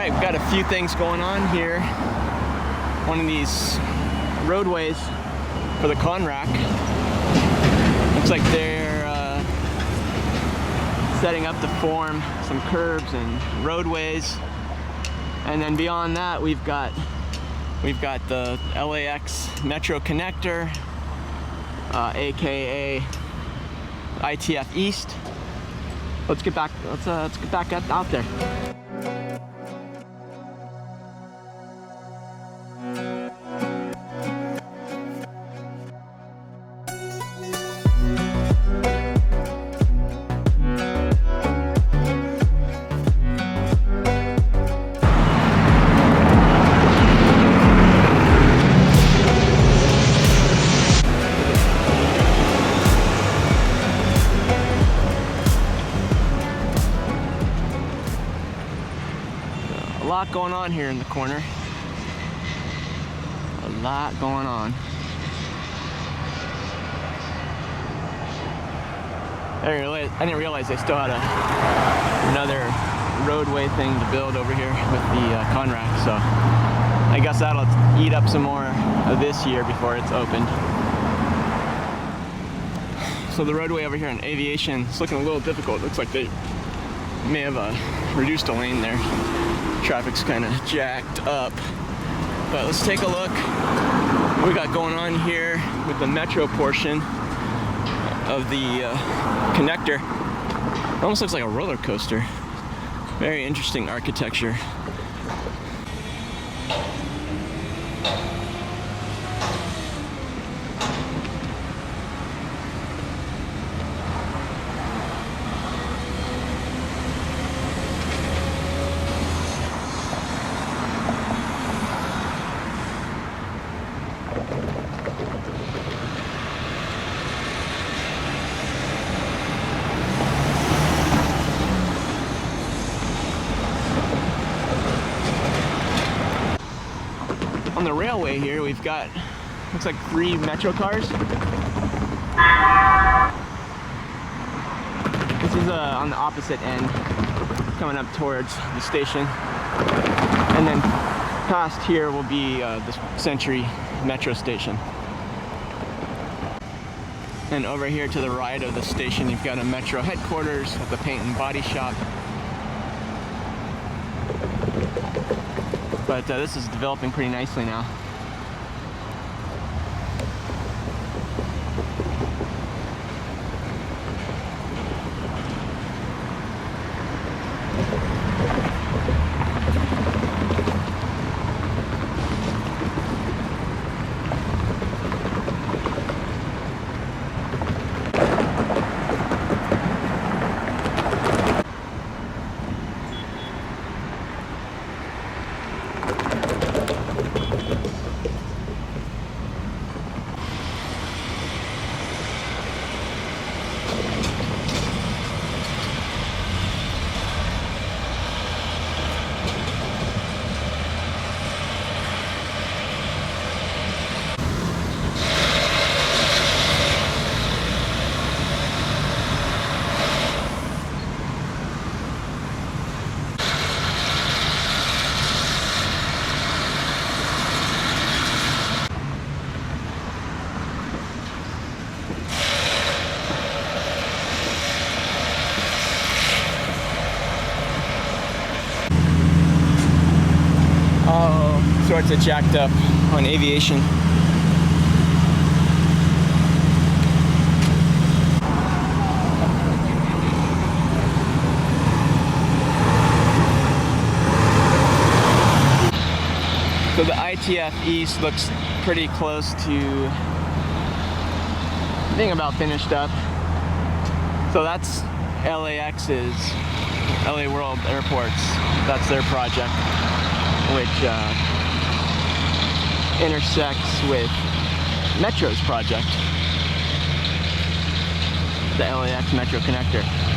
Alright, we've got a few things going on here. One of these roadways for the CONRAC. Looks like they're setting up to form some curbs and roadways. And then beyond that, we've got the LAX Metro Connector, aka ITF East. Let's get back out there. A lot going on here in the corner. A lot going on. I didn't realize they still had another roadway thing to build over here with the CONRAC, so I guess that'll eat up some more of this year before it's opened. So the roadway over here in Aviation is looking a little difficult. It looks like they may have reduced a lane there. Traffic's kind of jacked up, but let's take a look what we got going on here with the metro portion of the connector. It almost looks like a roller coaster. Very interesting architecture. On the railway here, we've got, looks like 3 metro cars. This is on the opposite end, coming up towards the station. And then past here will be the Century Metro Station. And over here to the right of the station, you've got a metro headquarters with the paint and body shop. But this is developing pretty nicely now. Sorts of jacked up on Aviation. So the ITF East looks pretty close to being about finished up. So that's LAX's, LA World Airports, that's their project, which intersects with Metro's project, the LAX Metro Connector.